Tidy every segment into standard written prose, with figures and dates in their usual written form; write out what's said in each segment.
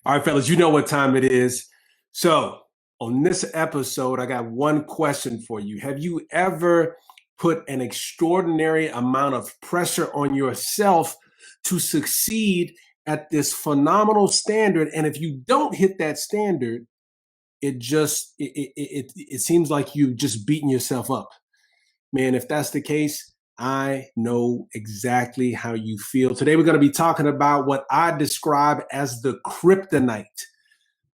All right, fellas, you know what time it is. So, on this episode, I got one question for you. Have you ever put an extraordinary amount of pressure on yourself to succeed at this phenomenal standard? And if you don't hit that standard, it seems like you just beating yourself up. Man, if that's the case, I know exactly how you feel. Today, we're going to be talking about what I describe as the kryptonite.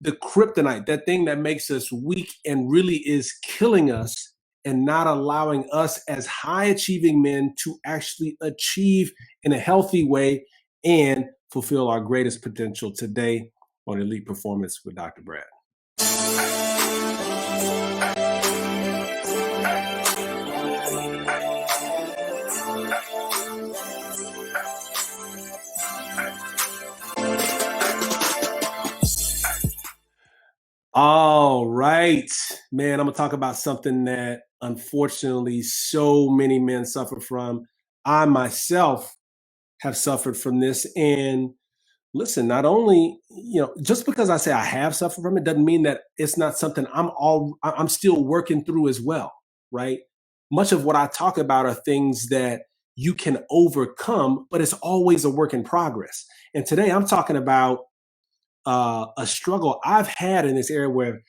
The kryptonite, that thing that makes us weak and really is killing us and not allowing us as high achieving men to actually achieve in a healthy way and fulfill our greatest potential today on Elite Performance with Dr. Brad. All right, man, I'm gonna talk about something that unfortunately so many men suffer from. I myself have suffered from this. And listen, not only, just because I say I have suffered from it doesn't mean that it's not something I'm still working through as well, right? Much of what I talk about are things that you can overcome, but it's always a work in progress. And today I'm talking about a struggle I've had in this area where,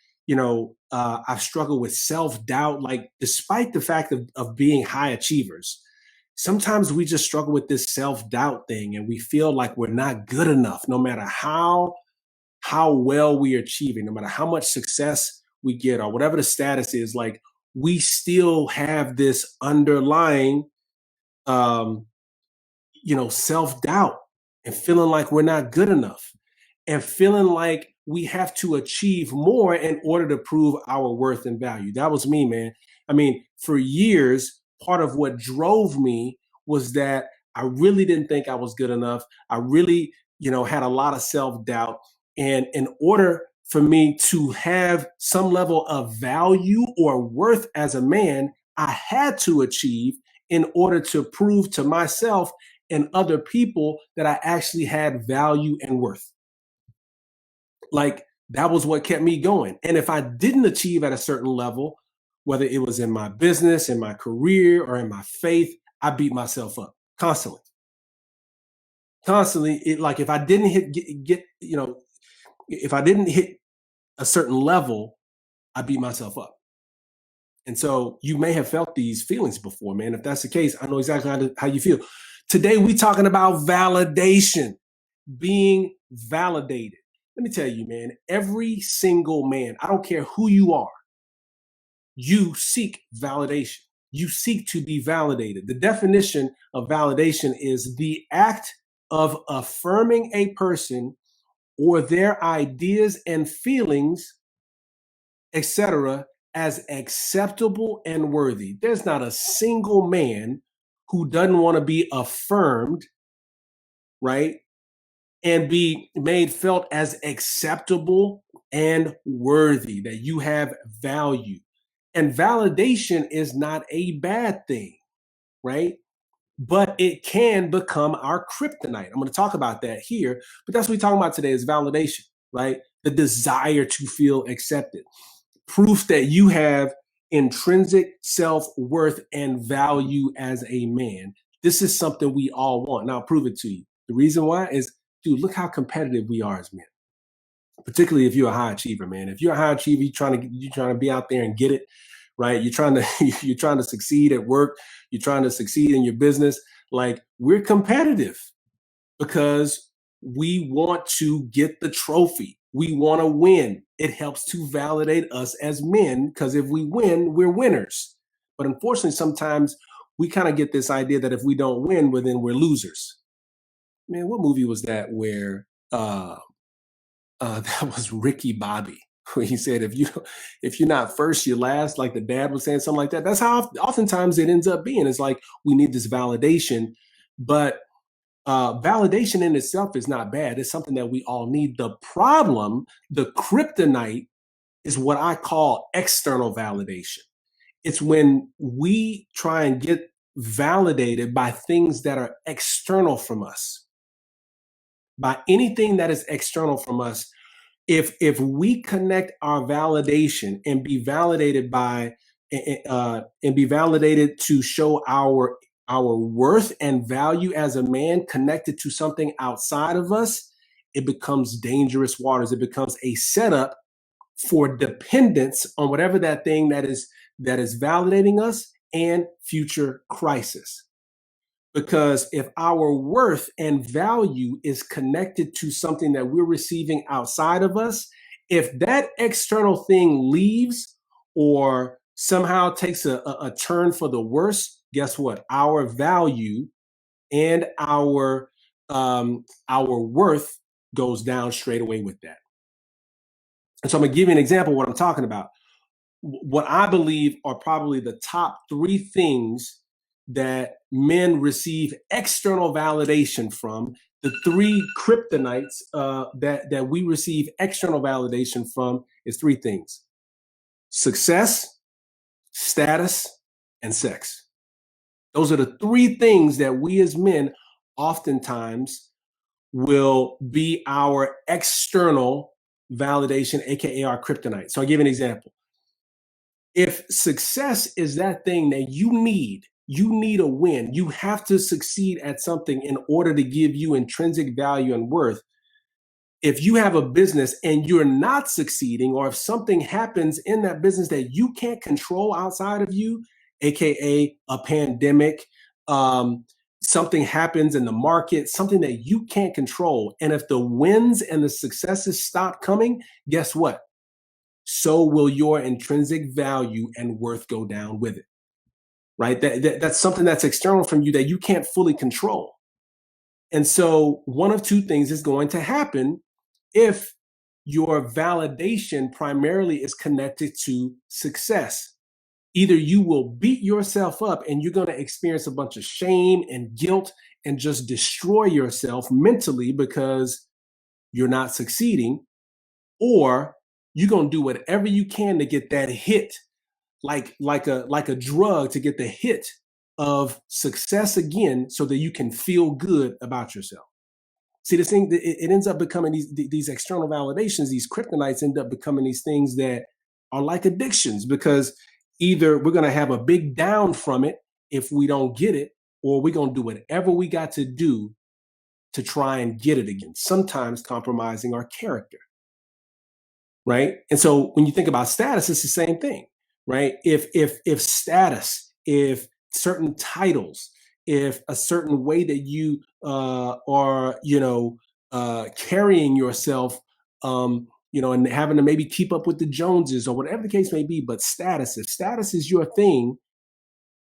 I've struggled with self doubt. Like, despite the fact of being high achievers, sometimes we just struggle with this self doubt thing, and we feel like we're not good enough, no matter how well we are achieving, no matter how much success we get, or whatever the status is. Like, we still have this underlying, um, self doubt and feeling like we're not good enough and feeling like we have to achieve more in order to prove our worth and value. That was me, man. I mean, for years, part of what drove me was that I really didn't think I was good enough. I really, had a lot of self-doubt. And in order for me to have some level of value or worth as a man, I had to achieve in order to prove to myself and other people that I actually had value and worth. Like, that was what kept me going. And if I didn't achieve at a certain level, whether it was in my business, in my career, or in my faith, I beat myself up constantly. Constantly, like, if I didn't if I didn't hit a certain level, I beat myself up. And so you may have felt these feelings before, man. If that's the case, I know exactly how you feel. Today, we're talking about validation, being validated. Let me tell you, man, every single man, I don't care who you are, you seek validation. You seek to be validated. The definition of validation is the act of affirming a person or their ideas and feelings, etc., as acceptable and worthy. There's not a single man who doesn't want to be affirmed, right? And be made felt as acceptable and worthy, that you have value. And validation is not a bad thing, right? But it can become our kryptonite. I'm going to talk about that here, but that's what we're talking about today is validation, right? The desire to feel accepted. Proof that you have intrinsic self-worth and value as a man. This is something we all want. Now I'll prove it to you. The reason why is, dude, look how competitive we are as men. Particularly if you're a high achiever, man. If you're a high achiever, you're trying to be out there and get it, right? You're trying to succeed at work. You're trying to succeed in your business. Like, we're competitive because we want to get the trophy. We want to win. It helps to validate us as men because if we win, we're winners. But unfortunately, sometimes we kind of get this idea that if we don't win, well, then we're losers. Man, what movie was that where that was Ricky Bobby, where he said, if you're not first, you're last, like the dad was saying, something like that. That's how oftentimes it ends up being. It's like we need this validation, but validation in itself is not bad. It's something that we all need. The problem, the kryptonite, is what I call external validation. It's when we try and get validated by things that are external from us, by anything that is external from us. If we connect our validation and be validated and be validated to show our worth and value as a man connected to something outside of us, it becomes dangerous waters. It becomes a setup for dependence on whatever that is validating us and future crisis. Because if our worth and value is connected to something that we're receiving outside of us, if that external thing leaves or somehow takes a turn for the worse, guess what? Our value and our worth goes down straight away with that. And so I'm gonna give you an example of what I'm talking about. What I believe are probably the top three things that men receive external validation from. The three kryptonites that we receive external validation from is three things: success, status, and sex. Those are the three things that we as men oftentimes will be our external validation, aka our kryptonite. So I'll give you an example. If success is that thing that you need a win, you have to succeed at something in order to give you intrinsic value and worth. If you have a business and you're not succeeding, or if something happens in that business that you can't control outside of you, aka a pandemic, something happens in the market, something that you can't control, and if the wins and the successes stop coming, guess what? So will your intrinsic value and worth go down with it, right? That's something that's external from you that you can't fully control. And so one of two things is going to happen if your validation primarily is connected to success. Either you will beat yourself up and you're going to experience a bunch of shame and guilt and just destroy yourself mentally because you're not succeeding, or you're going to do whatever you can to get that hit, like a drug, to get the hit of success again so that you can feel good about yourself. See, this thing, it ends up becoming these external validations, these kryptonites end up becoming these things that are like addictions, because either we're going to have a big down from it if we don't get it, or we're going to do whatever we got to do to try and get it again, sometimes compromising our character. Right. And so when you think about status, it's the same thing, right? If status, if certain titles, if a certain way that you are, carrying yourself, and having to maybe keep up with the Joneses or whatever the case may be, but status, if status is your thing,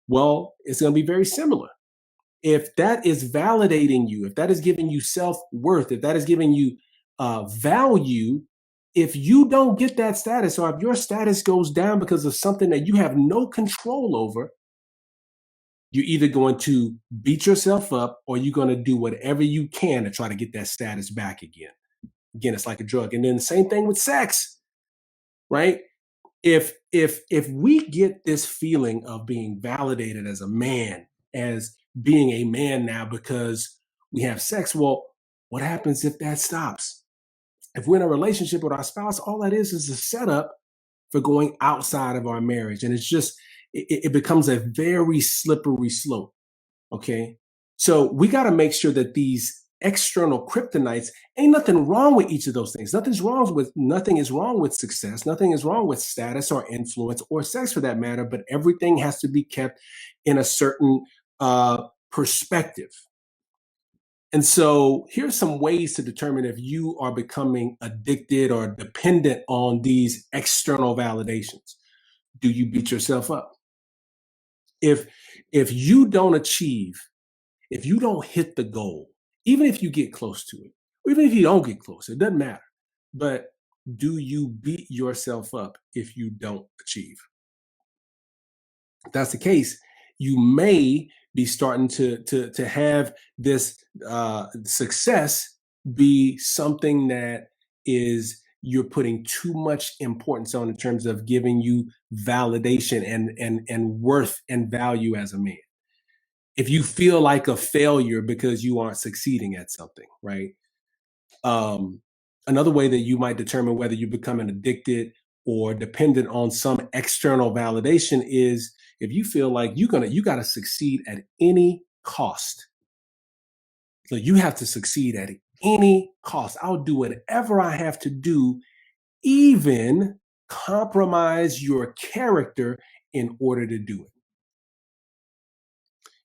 well, it's going to be very similar. If that is validating you, if that is giving you self worth, if that is giving you value, if you don't get that status, or if your status goes down because of something that you have no control over, you're either going to beat yourself up or you're going to do whatever you can to try to get that status back again. Again, it's like a drug. And then the same thing with sex, right? If we get this feeling of being validated as a man, as being a man now because we have sex, well, what happens if that stops? If we're in a relationship with our spouse, all that is a setup for going outside of our marriage. And it's just, it becomes a very slippery slope. Okay. So we got to make sure that these external kryptonites, ain't nothing wrong with each of those things. Nothing is wrong with success. Nothing is wrong with status or influence or sex for that matter, but everything has to be kept in a certain perspective. And so here's some ways to determine if you are becoming addicted or dependent on these external validations. Do you beat yourself up? If you don't achieve, if you don't hit the goal, even if you get close to it, or even if you don't get close, it doesn't matter. But do you beat yourself up if you don't achieve? If that's the case, you may be starting to have this success be something that is you're putting too much importance on in terms of giving you validation and worth and value as a man. If you feel like a failure because you aren't succeeding at something, right? Another way that you might determine whether you're becoming addicted or dependent on some external validation is if you feel like you got to succeed at any cost. So you have to succeed at any cost. I'll do whatever I have to do, even compromise your character in order to do it.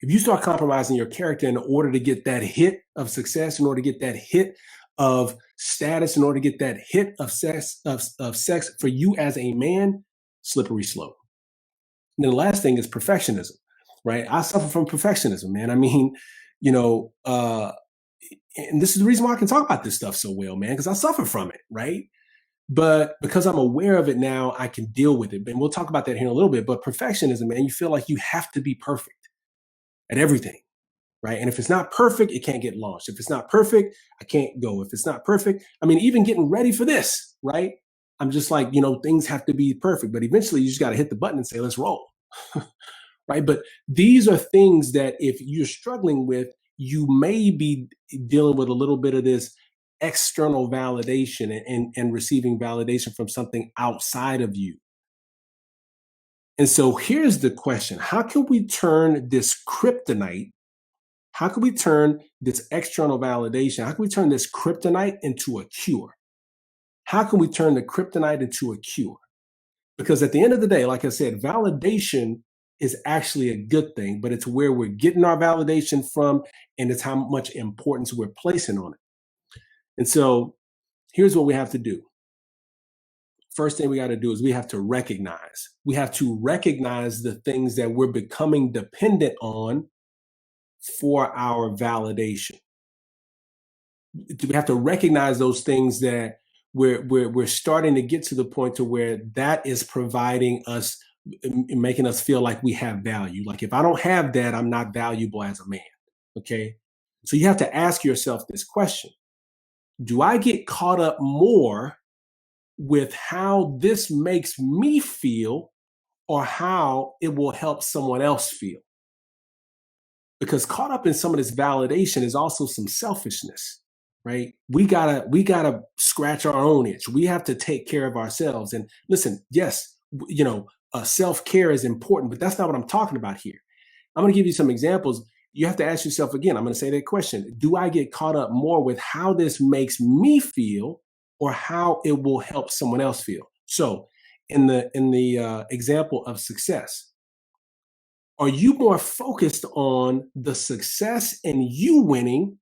If you start compromising your character in order to get that hit of success, in order to get that hit of status, in order to get that hit of sex for you as a man, slippery slope. And then the last thing is perfectionism, right? I suffer from perfectionism, man. I mean, you know, and this is the reason why I can talk about this stuff so well, man, because I suffer from it, right? But because I'm aware of it now, I can deal with it. And we'll talk about that here in a little bit. But perfectionism, man, you feel like you have to be perfect at everything, right? And if it's not perfect, it can't get launched. If it's not perfect, I can't go. If it's not perfect, I mean, even getting ready for this, right? I'm just like, things have to be perfect. But eventually, you just got to hit the button and say, let's roll, right? But these are things that if you're struggling with, you may be dealing with a little bit of this external validation and receiving validation from something outside of you. And so here's the question: how can we turn this kryptonite? How can we turn this external validation? How can we turn this kryptonite into a cure? How can we turn the kryptonite into a cure? Because at the end of the day, like I said, validation is actually a good thing, but it's where we're getting our validation from, and it's how much importance we're placing on it. And so here's what we have to do. First thing we got to do is we have to recognize. We have to recognize the things that we're becoming dependent on for our validation. We have to recognize those things that we're starting to get to the point to where that is providing us, making us feel like we have value. Like if I don't have that, I'm not valuable as a man. Okay. So you have to ask yourself this question: do I get caught up more with how this makes me feel or how it will help someone else feel? Because caught up in some of this validation is also some selfishness, right? We gotta scratch our own itch. We have to take care of ourselves. And listen, yes, self-care is important, but that's not what I'm talking about here. I'm going to give you some examples. You have to ask yourself again. I'm going to say that question: do I get caught up more with how this makes me feel or how it will help someone else feel? So in the example of success, are you more focused on the success and you winning,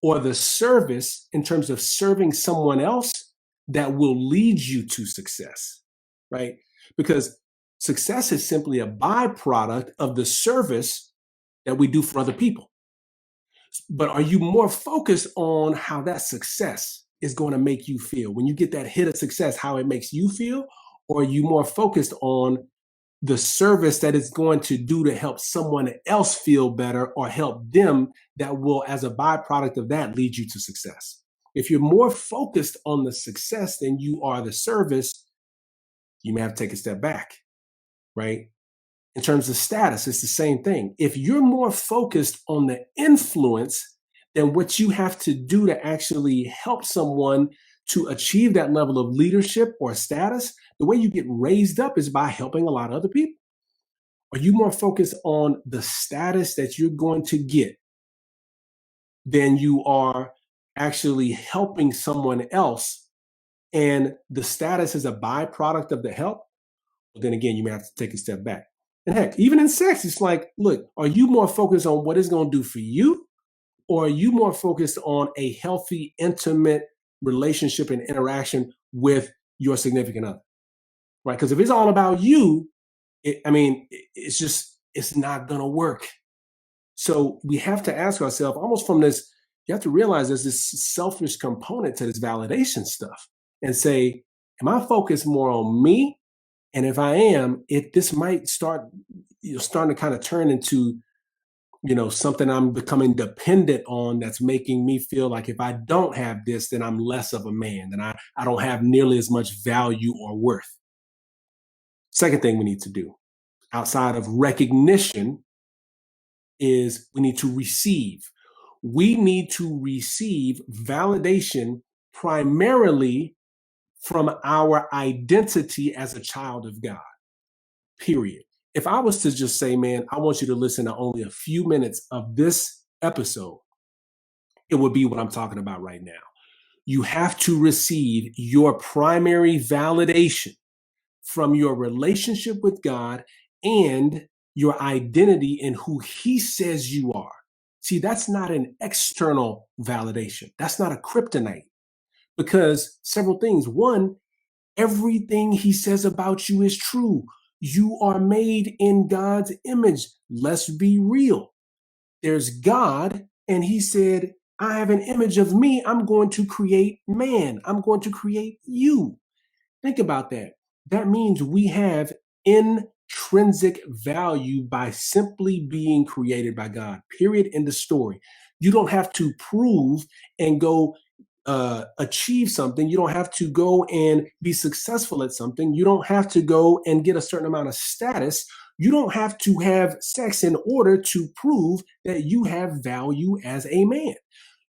or the service in terms of serving someone else that will lead you to success, right? Because success is simply a byproduct of the service that we do for other people. But are you more focused on how that success is going to make you feel? When you get that hit of success, how it makes you feel? Or are you more focused on the service that it's going to do to help someone else feel better or help them, that will, as a byproduct of that, lead you to success? If you're more focused on the success than you are the service, you may have to take a step back, right? In terms of status, it's the same thing. If you're more focused on the influence than what you have to do to actually help someone to achieve that level of leadership or status, the way you get raised up is by helping a lot of other people. Are you more focused on the status that you're going to get than you are actually helping someone else? And the status is a byproduct of the help. Well, then again, you may have to take a step back. And heck, even in sex, it's like, look, are you more focused on what it's going to do for you? Or are you more focused on a healthy, intimate relationship and interaction with your significant other? Right? Because if it's all about you, it's not going to work. So we have to ask ourselves, almost from this, you have to realize there's this selfish component to this validation stuff, and say, am I focused more on me? And if I am, this might start, starting to kind of turn into, something I'm becoming dependent on, that's making me feel like if I don't have this, then I'm less of a man, then I don't have nearly as much value or worth. Second thing we need to do outside of recognition is we need to receive. We need to receive validation primarily from our identity as a child of God, period. If I was to just say, man, I want you to listen to only a few minutes of this episode, it would be what I'm talking about right now. You have to receive your primary validation from your relationship with God and your identity in who He says you are. See, that's not an external validation. That's not a kryptonite, because several things. One, everything He says about you is true. You are made in God's image. Let's be real. There's God, and He said, I have an image of me. I'm going to create man. I'm going to create you. Think about that. That means we have intrinsic value by simply being created by God. Period. End of story. You don't have to prove and go achieve something. You don't have to go and be successful at something. You don't have to go and get a certain amount of status. You don't have to have sex in order to prove that you have value as a man.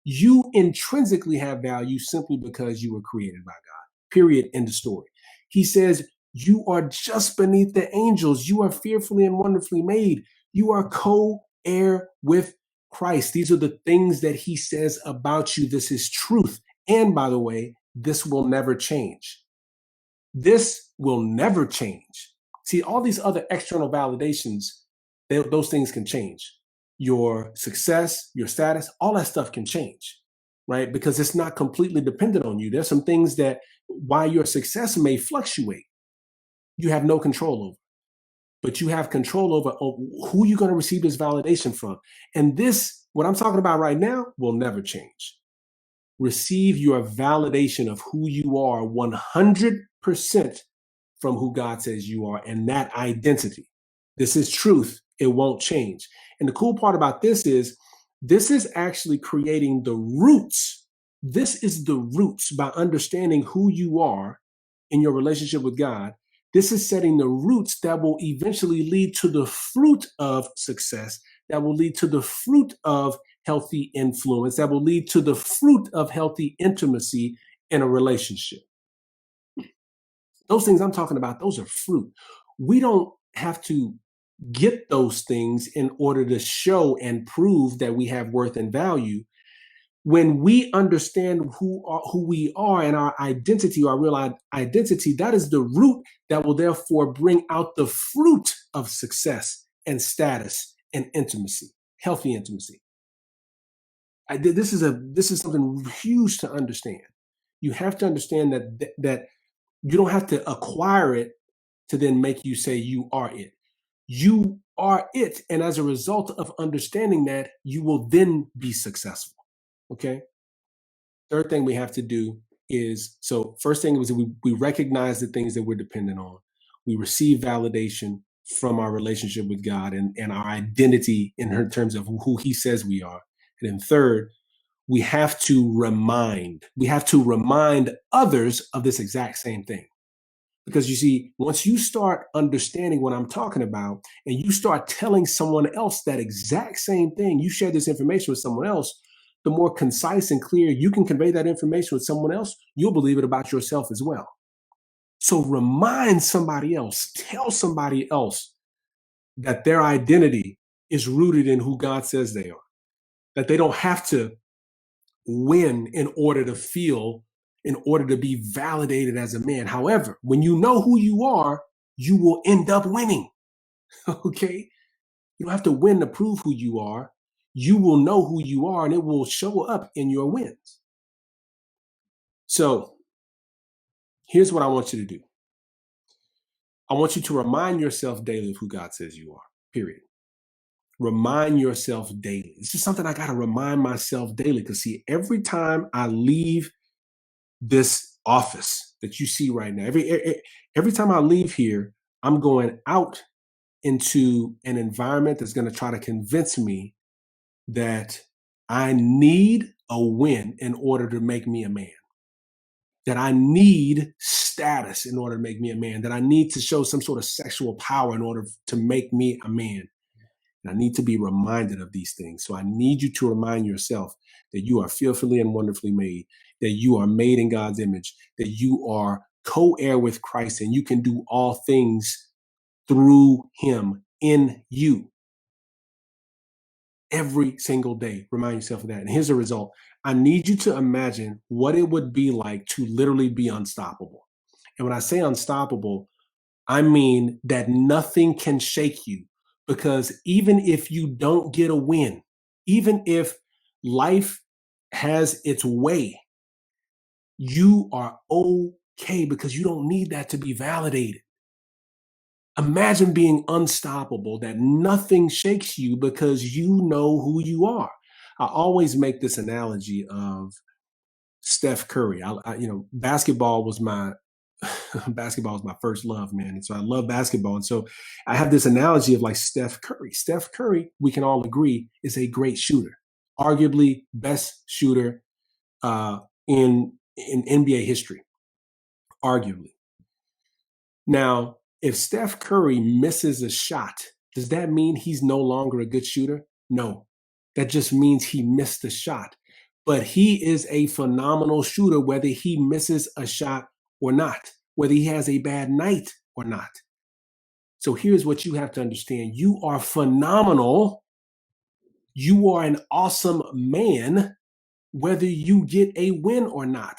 You intrinsically have value simply because you were created by God. Period. End of story. He says, you are just beneath the angels. You are fearfully and wonderfully made. You are co-heir with Christ. These are the things that He says about you. This is truth. And by the way, this will never change. This will never change. See, all these other external validations, those things can change. Your success, your status, all that stuff can change, right? Because it's not completely dependent on you. There's some things that, while your success may fluctuate, you have no control over. But you have control over who you're going to receive this validation from. And this, what I'm talking about right now, will never change. Receive your validation of who you are 100% from who God says you are, and that identity. This is truth. It won't change. And the cool part about this is actually creating the roots. This is the roots. By understanding who you are in your relationship with God, this is setting the roots that will eventually lead to the fruit of success, that will lead to the fruit of healthy influence, that will lead to the fruit of healthy intimacy in a relationship. Those things I'm talking about, those are fruit. We don't have to get those things in order to show and prove that we have worth and value. When we understand who we are and our identity, our real identity, that is the root that will therefore bring out the fruit of success and status and intimacy, healthy intimacy. This is something huge to understand. You have to understand that you don't have to acquire it to then make you say you are it. You are it, and as a result of understanding that, you will then be successful. Okay. Third thing we have to do is, so first thing was that we recognize the things that we're dependent on. We receive validation from our relationship with God and our identity in terms of who He says we are. And then third, we have to remind others of this exact same thing. Because you see, once you start understanding what I'm talking about and you start telling someone else that exact same thing, you share this information with someone else, the more concise and clear you can convey that information with someone else, you'll believe it about yourself as well. So remind somebody else, tell somebody else that their identity is rooted in who God says they are, that they don't have to win in order to be validated as a man. However, when you know who you are, you will end up winning. Okay? You don't have to win to prove who you are. You will know who you are, and it will show up in your wins. So here's what I want you to do. I want you to remind yourself daily of who God says you are, period. Remind yourself daily. This is something I got to remind myself daily, because see, every time I leave this office that you see right now, every time I leave here, I'm going out into an environment that's going to try to convince me that I need a win in order to make me a man, that I need status in order to make me a man, that I need to show some sort of sexual power in order to make me a man. And I need to be reminded of these things. So I need you to remind yourself that you are fearfully and wonderfully made, that you are made in God's image, that you are co-heir with Christ, and you can do all things through him in you. Every single day, remind yourself of that. And here's the result. I need you to imagine what it would be like to literally be unstoppable. And when I say unstoppable, I mean that nothing can shake you, because even if you don't get a win, even if life has its way, you are okay because you don't need that to be validated. Imagine being unstoppable, that nothing shakes you because you know who you are. I always make this analogy of Steph Curry. Basketball was my basketball was my first love, man. And so I love basketball. And so I have this analogy of like Steph Curry. Steph Curry, we can all agree, is a great shooter, arguably best shooter uh, in NBA history, arguably. Now, if Steph Curry misses a shot, does that mean he's no longer a good shooter? No, that just means he missed the shot. But he is a phenomenal shooter, whether he misses a shot or not, whether he has a bad night or not. So here's what you have to understand. You are phenomenal. You are an awesome man, whether you get a win or not.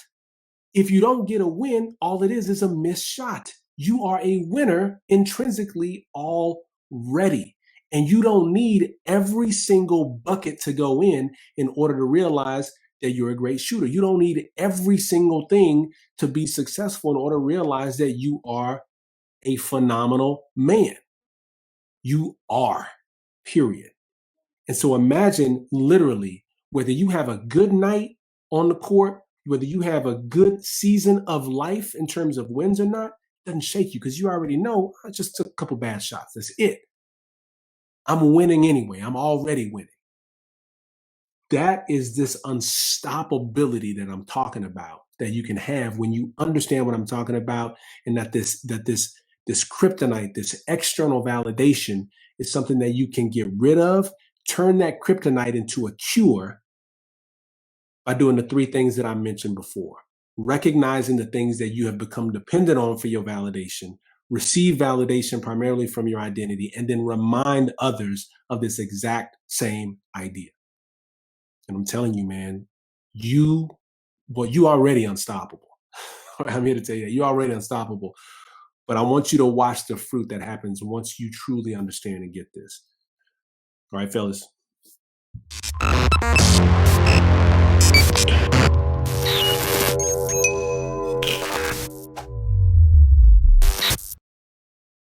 If you don't get a win, all it is a missed shot. You are a winner intrinsically already. And you don't need every single bucket to go in order to realize that you're a great shooter. You don't need every single thing to be successful in order to realize that you are a phenomenal man. You are, period. And so imagine literally whether you have a good night on the court, whether you have a good season of life in terms of wins or not, doesn't shake you because you already know I just took a couple bad shots. That's it. I'm winning anyway. I'm already winning. That is this unstoppability that I'm talking about that you can have when you understand what I'm talking about, and that this kryptonite, this external validation, is something that you can get rid of, turn that kryptonite into a cure by doing the three things that I mentioned before. Recognizing the things that you have become dependent on for your validation, receive validation primarily from your identity, and then remind others of this exact same idea. And I'm telling you, man, you already unstoppable. I'm here to tell you that you're already unstoppable. But I want you to watch the fruit that happens once you truly understand and get this. All right, fellas.